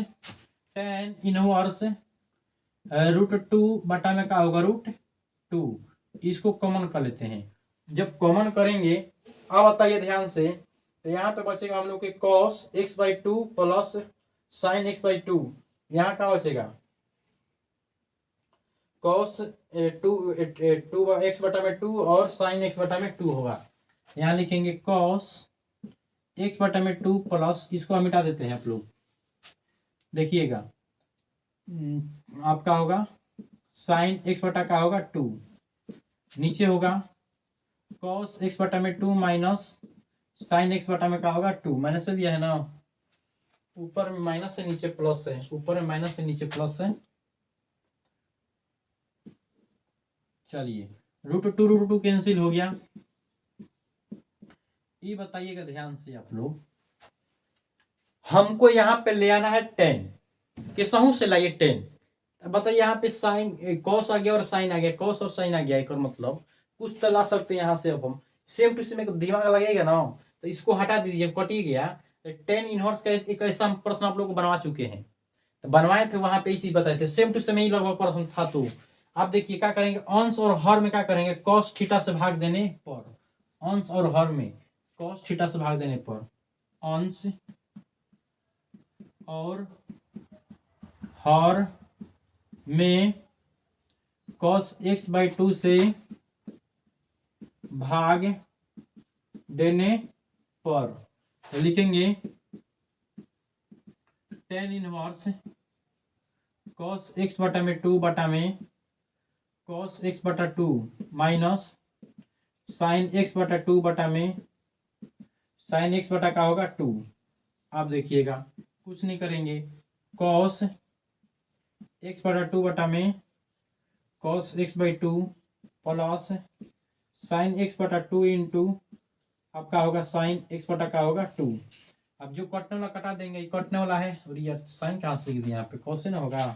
रूट टू बटा में क्या होगा रूट टू। इसको कॉमन कर लेते हैं, जब कॉमन करेंगे अब बताइए ध्यान से, तो यहाँ पे बचेगा हम लोग के cos x by two plus sign x by to. यहाँ क्या बचेगा कॉस टू एक्स बटा में टू और साइन एक्स बटा में टू होगा। यहाँ लिखेंगे कॉस एक्स बटा में टू प्लस, इसको हम मिटा देते हैं आप लोग देखिएगा, आपका होगा साइन एक्स बटा का होगा टू, नीचे होगा कॉस एक्स बटा में टू माइनस साइन एक्स बटा में क्या होगा टू। मैंने से दिया है ना, ऊपर में माइनस है नीचे प्लस है, ऊपर में माइनस है नीचे प्लस है। चलिए रूट टू कैंसिल हो गया। ये बताइएगा ध्यान से आप लोग, हमको यहाँ पे ले आना है टेन, किसहू से लाइए टेन। बताइए यहाँ पे साइन कॉस आ गया और साइन आ गया, कॉस और साइन आ गया, एक और मतलब कुछ तो ला सकते हैं यहाँ से। अब हम सेम टू सेम एक दिमाग लगेगा ना, तो इसको हटा दीजिए, कट ही गया। तो टेन इनवर्स का एक ऐसा प्रश्न आप लोग को बनवा चुके हैं, तो बनवाए थे वहां पे ये चीज बताए थे, सेम टू सेम ही लगभग प्रश्न था। तो आप देखिए क्या करेंगे, अंश और हर में क्या करेंगे कॉस थीटा से भाग देने पर, अंश और हर में कॉस थीटा से भाग देने पर अंश और हर में cos x बाई टू से भाग देने पर लिखेंगे टेन इनवर्स cos x बटा में टू बटा में cos x बटा टू माइनस साइन x बटा टू बटा में साइन x बटा का होगा टू। आप देखिएगा कुछ नहीं करेंगे, cos x बटा टू बटा में cos x by two plus sign x बटा टू इंटू आपका होगा साइन x बटा का होगा टू। अब जो कटने वाला कटा देंगे, कटने वाला है, और ये साइन कहाँ से लिख दिया यहाँ पे, कॉस ना होगा,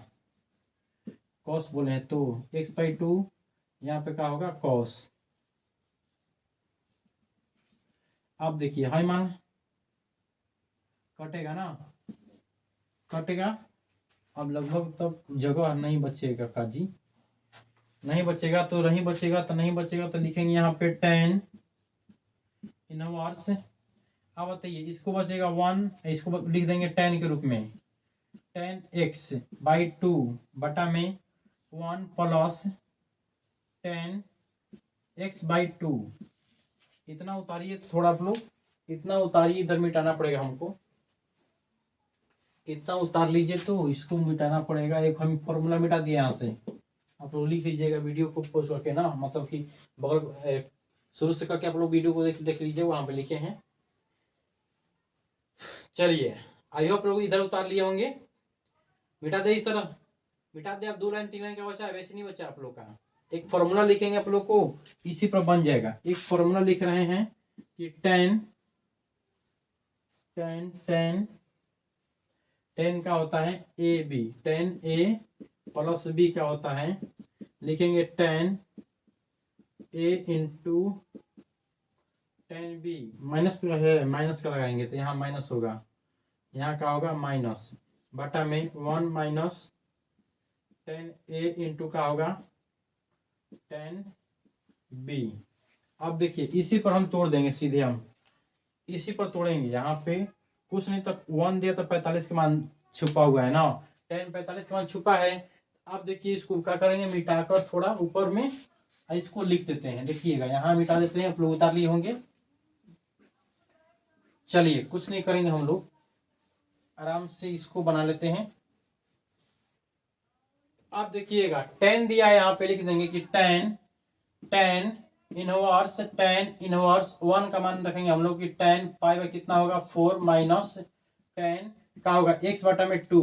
कॉस बोले हैं तो x बाई टू यहाँ पे क्या होगा कॉस। आप देखिए हाई मान कटेगा ना, कटेगा। अब लगभग तब जगह नहीं बचेगा काजी, नहीं बचेगा तो नहीं बचेगा, तो नहीं बचेगा तो लिखेंगे यहाँ पे टेन इनवर्स। अब बताइए इसको बचेगा वन, इसको लिख देंगे टेन के रूप में, टेन एक्स बाई टू बटा में one plus ten x by to. इतना उतारिए थोड़ा आप लोग, इतना उतारिए, इधर मिटाना पड़ेगा हमको, इतना उतार लीजिए तो इसको मिटाना पड़ेगा। एक हम फॉर्मूला मिटा दिया यहाँ से, आप लोग लिख लीजिएगा वीडियो को पोस्ट करके ना, मतलब कि बगल शुरू से करके आप लोग वीडियो को देख लीजिए, वहां पे लिखे हैं। चलिए आई होप लोग इधर उतार लिए होंगे, मिटा दे इस तरह, मिटा दे। अब 2 लाइन 3 लाइन का बचा है, वैसे नहीं बचा आप लोग का। एक फॉर्मूला लिखेंगे आप लोग को, इसी पर बन जाएगा। एक फॉर्मूला लिख रहे हैं कि टेन टेन टेन टेन का होता है A B, tan A plus B का होता है, लिखेंगे tan A into tan B, minus का है, माइनस का लगाएंगे तो यहाँ माइनस होगा, यहाँ का होगा माइनस, बटा में one minus ten A into का होगा टेन बी। अब देखिए इसी पर हम तोड़ देंगे, सीधे हम इसी पर तोड़ेंगे। यहाँ पे कुछ नहीं तो वन दिया तो 45 के मान छुपा हुआ है ना, टेन 45 के मान छुपा है। अब देखिए इसको क्या करेंगे, मिटाकर थोड़ा ऊपर में इसको लिख देते हैं। देखिएगा यहाँ मिटा देते हैं, आप लोग उतार लिए होंगे। चलिए कुछ नहीं करेंगे, हम लोग आराम से इसको बना लेते हैं। अब देखिएगा टेन दिया है, यहाँ पे लिख देंगे कि टेन टेन इनवर्स वन का मान रखेंगे हम लोग कि टेन पाई बाई कितना होगा 4 माइनस टेन का होगा x बटा में 2।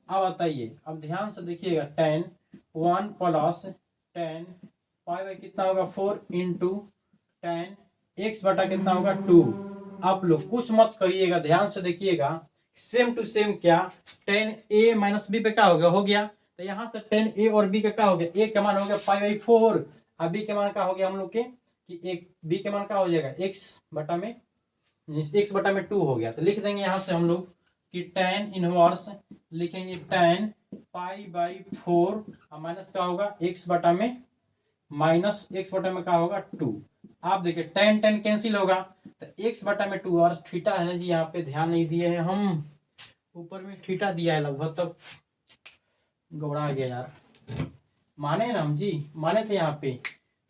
अब बताइए, अब ध्यान से देखिएगा, ten one plus ten pi by कितना होगा 4 इंटू टेन x बटा कितना होगा 2। आप लोग कुछ मत करिएगा, ध्यान से देखिएगा, सेम टू सेम क्या टेन ए माइनस बी पे क्या हो गया, हो गया। तो यहाँ से टेन ए और बी का क्या हो गया, ए का मान हो गया पाई बाई 4, अब बी के मान का हो गया हम लोग के कि एक बी के मान का हो जाएगा x बटा में 2 हो गया। तो लिख देंगे यहाँ से हम लोग कि टेन इनवर्स लिखेंगे टेन पाई बाई 4 माइनस का होगा x बटा में माइनस x बटा में का होगा 2। आप देखिए टेन टेन कैंसिल होगा तो x बटा में 2, और थीटा है ना जी, यहाँ पे ध्यान नहीं दिए हैं हम, ऊपर में थीटा दिया है लगभग, तब गबड़ा गया यार। माने ना हम जी, माने थे यहाँ पे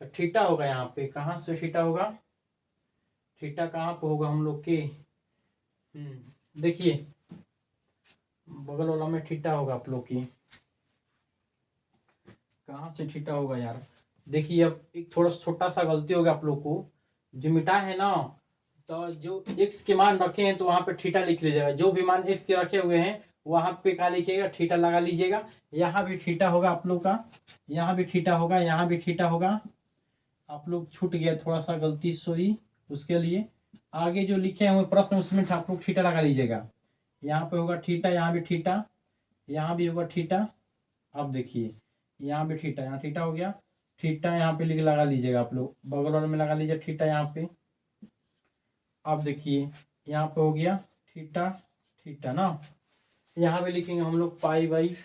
तो थीटा होगा, यहाँ पे कहाँ से थीटा होगा, थीटा कहाँ पे होगा हम लोग के, देखिए बगल वाला में थीटा होगा आप लोग की, कहाँ से थीटा होगा यार। देखिए अब एक थोड़ा छोटा सा गलती होगा आप लोग को, जो मिटा है ना, तो जो x के मान रखे हैं तो वहां पे थीटा लिख लीजिएगा, जो भी मान x के रखे हुए हैं वहां पे क्या लिखिएगा, थीटा लगा लीजिएगा। यहाँ भी थीटा होगा आप लोग का, यहाँ भी थीटा होगा, यहाँ भी थीटा होगा। आप लोग छूट गया थोड़ा सा गलती, सॉरी उसके लिए। आगे जो लिखे हुए प्रश्न उसमें आप लोग थीटा लगा लीजिएगा, यहाँ पे होगा थीटा, यहाँ भी थीटा, यहाँ भी होगा थीटा। अब देखिए यहाँ भी थीटा, यहाँ थीटा हो गया, थीटा यहाँ पे लिख लगा लीजिएगा आप लोग, बगल वाले में लगा लीजिए थीटा यहाँ पे। अब देखिए यहाँ पे हो गया थीटा थीटा ना, यहाँ पे लिखेंगे हम लोग पाई बाई,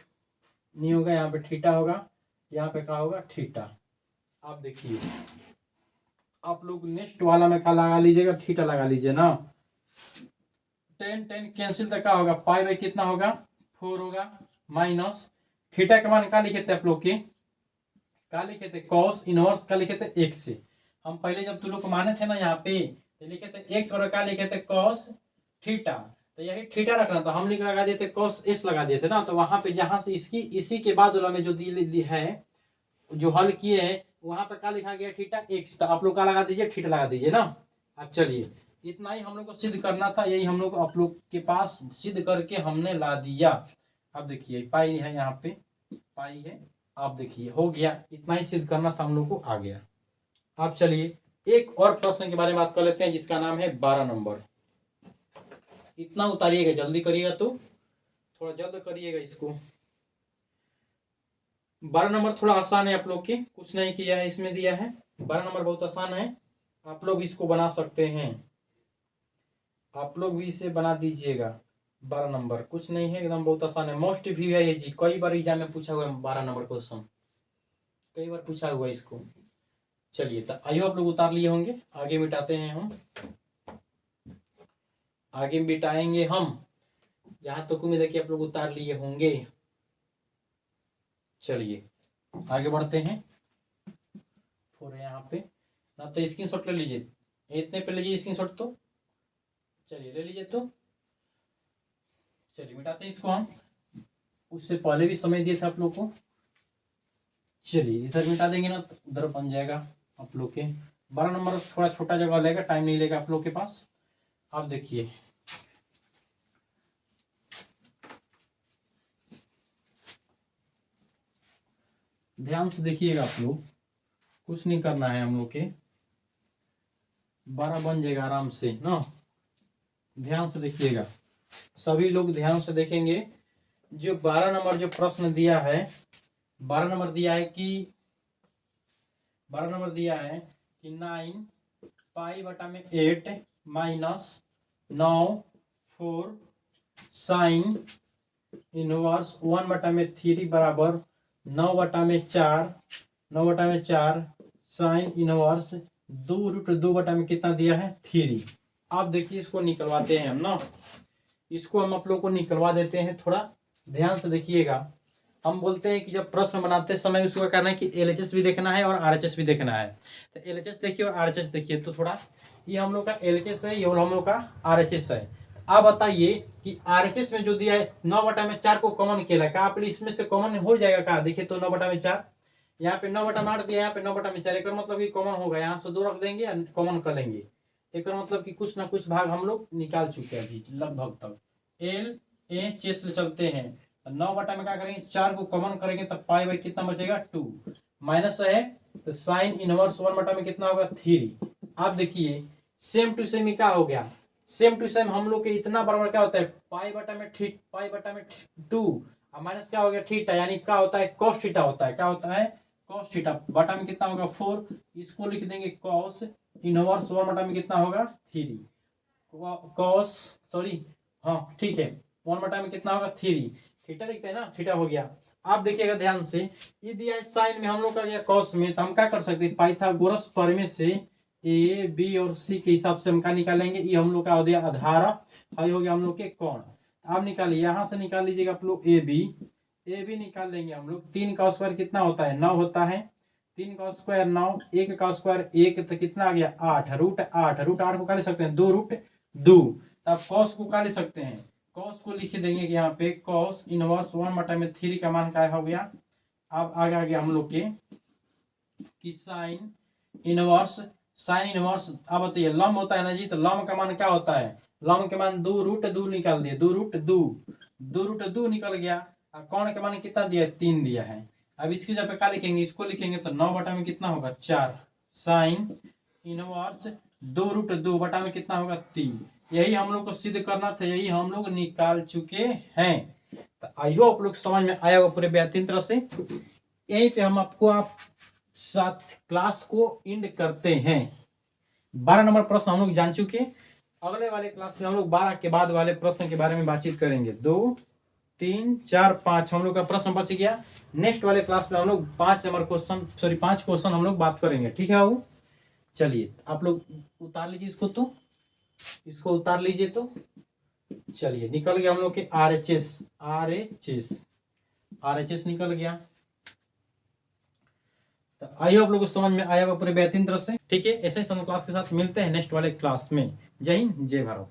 नहीं होगा, यहाँ पे थीटा होगा, यहाँ पे क्या होगा थीटा। आप देखिए आप लोग नेक्स्ट वाला में क्या लगा लीजिएगा, थीटा लगा लीजिए ना। टेन टेन कैंसिल तो क्या होगा, पाई बाई कितना होगा 4 होगा, माइनस थीटा का मान क्या लिखे थे आप लोग के, क्या लिखे थे, कॉस इनवर्स का लिखे थे x से। हम पहले जब तुम लोग को माने थे ना यहाँ पे तो लिखे थे x और क्या लिखे थे कॉस थीटा, तो यही थीटा रखना, तो हम लिख लगा दिए थे कॉस s लगा दिए थे ना। तो वहां पे जहां से इसकी इसी के बाद वाला में जो दी है, जो हल किए हैं वहां पर क्या लिखा गया थीटा x, तो आप लोग का लगा दीजिए, थीटा लगा दीजिए ना। अब चलिए इतना ही हम लोग को सिद्ध करना था, यही हम लोग आप लोग के पास सिद्ध करके हमने ला दिया। अब देखिए पाई है, यहाँ पे पाई है, आप देखिए हो गया, इतना ही सिद्ध करना था हम लोग को, आ गया। अब चलिए एक और प्रश्न के बारे में बात कर लेते हैं जिसका नाम है 12 नंबर। इतना उतारिएगा, जल्दी करिएगा, तो थोड़ा जल्द करिएगा इसको। 12 नंबर थोड़ा आसान है, आप लोग के कुछ नहीं किया है इसमें दिया है, 12 नंबर बहुत आसान है, आप लोग इसको बना सकते हैं, आप लोग भी इसे बना दीजिएगा। 12 नंबर कुछ नहीं है, एकदम बहुत आसान है, मोस्ट भी है ये जी, कई बार एग्जाम में पूछा हुआ है 12 नंबर क्वेश्चन, कई बार पूछा हुआ है इसको। चलिए तो आइयो आप लोग उतार लिए होंगे, आगे मिटाते हैं हम, आगे मिटाएंगे हम, जहां तक उम्मीद है कि आप लोग उतार लिए होंगे। चलिए आगे बढ़ते हैं, फोर यहाँ पे ना, तो स्क्रीनशॉट ले लीजिए, इतने पे लीजिए स्क्रीनशॉट, तो चलिए ले लीजिए। तो चलिए मिटाते हैं इसको हम, उससे पहले भी समय दिया था आप लोग को। चलिए इधर मिटा देंगे ना तो उधर बन जाएगा आप लोग के। 12 नंबर थोड़ा छोटा जगह लेगा, टाइम नहीं लेगा आप लोग के पास। आप देखिए ध्यान से देखिएगा आप लोग, कुछ नहीं करना है हम लोग के, 12 बन जाएगा आराम से ना। ध्यान से देखिएगा, सभी लोग ध्यान से देखेंगे। जो 12 नंबर जो प्रश्न दिया है, 12 नंबर दिया है कि 9 पाई बटा में 8 माइनस 9 4 साइन इनवर्स 1 बटा में 3 बराबर 9 बटा में 4 साइन इनवर्स 2√2 बटा में कितना दिया है 3। आप देखिए इसको निकलवाते हैं हम ना, इसको हम आप लोग को निकलवा देते हैं। थोड़ा ध्यान से देखिएगा। हम बोलते हैं कि जब प्रश्न बनाते समय उसको करना है कि एलएचएस भी देखना है और आरएचएस भी देखना है। तो एलएचएस देखिए और आरएचएस देखिए। तो थोड़ा ये हम लोग का एलएचएस है, ये हम लोग का आरएचएस है। आप बताइए कि आरएचएस में जो दिया है 9 बटा में 4 को कॉमन किया है, आप इसमें से कॉमन हो जाएगा क्या? देखिए तो 9 बटा में 4, यहाँ पे 9 बटा में 8 दिया, यहाँ पे 9 बटा में 4, एक मतलब कि कॉमन होगा, यहाँ से 2 रख देंगे कॉमन कर लेंगे। एक मतलब कि कुछ ना कुछ भाग हम लोग निकाल चुके हैं अभी लगभग तक। एल ए चेस चलते हैं, 9 बटा में क्या करेंगे 4 को कॉमन करेंगे तब पाई बाई कितना बचेगा 2, माइनस है तो साइन इनवर्स 1 बटा में कितना होगा 3। आप देखिए सेम टू सेम क्या हो गया, सेम टू सेम हम लोग के इतना बराबर क्या होता है पाई बटा में 2 और माइनस क्या हो गया थीटा, यानी क्या होता है cos थीटा होता है। क्या होता है cos थीटा, बटा में कितना होगा 4, इसको लिख देंगे cos इनवर्स 1 बटा में कितना होगा 3, cos सॉरी हाँ ठीक है 1 बटा में कितना होगा 3, थीटा लिखते हैं ना, थीटा हो गया। आप देखिएगा ध्यान से, ये दिया है साइन में, हम लोग का गया cos में, तो हम क्या कर सकते हैं पाइथागोरस प्रमेय से ए बी और सी के हिसाब से हम क्या निकालेंगे, ये हम लोग का हो गया आधार, हाई हो गया हम लोग के कोण। आप निकालिए, यहाँ से निकाल लीजिएगा आप लोग ए बी निकाल लेंगे हम लोग। 3 का स्क्वायर कितना होता है 9 होता है, 3 का स्क्वायर 9, 1 का स्क्वायर 1, तो कितना आ गया 8, रूट 8 को क्या ले सकते हैं 2√2। तब cos को क्या ले सकते हैं, cos को लिख देंगे कि यहाँ पे cos इनवर्स 1 बटा में 3 का मान क्या हो गया। अब आगे आ गया हम लोग के कि साइन इनवर्स अब बताइए लंब होता है ना जी, तो लंब का मान क्या होता है, लंब के मान 2√2 निकाल दिए, 2√2 निकल गया। और कोण के मान कितना दिया है 3 दिया है। अब इसकी जगह पे क्या लिखेंगे, इसको लिखेंगे तो 9 बटा में कितना होगा 4 साइन इनवर्स 2√2 बटा में कितना होगा 3। यही हम लोग को सिद्ध करना था, यही हम लोग निकाल चुके हैं। तो आई होप आप लोग समझ में आया होगा पूरे बेहतरीन तरह से। यहीं पे हम आपको साथ क्लास को एंड करते हैं। 12 नंबर प्रश्न हम लोग जान चुके। अगले वाले क्लास में हम लोग 12 के बाद वाले प्रश्न के बारे में बातचीत करेंगे। 2 3 4 5 हम लोग का प्रश्न बच गया। नेक्स्ट वाले क्लास में हम लोग 5 क्वेश्चन हम लोग बात करेंगे, ठीक है बाबू। चलिए आप लोग उतार लीजिए इसको, तो इसको उतार लीजिए। तो चलिए निकल गया हम लोग के आरएचएस निकल गया। तो आई होप आप लोग को समझ में आया होगा पूरे बेहतरीन तरह से, ठीक है। ऐसे ही क्लास के साथ मिलते हैं नेक्स्ट वाले क्लास में। जय हिंद जय भारत।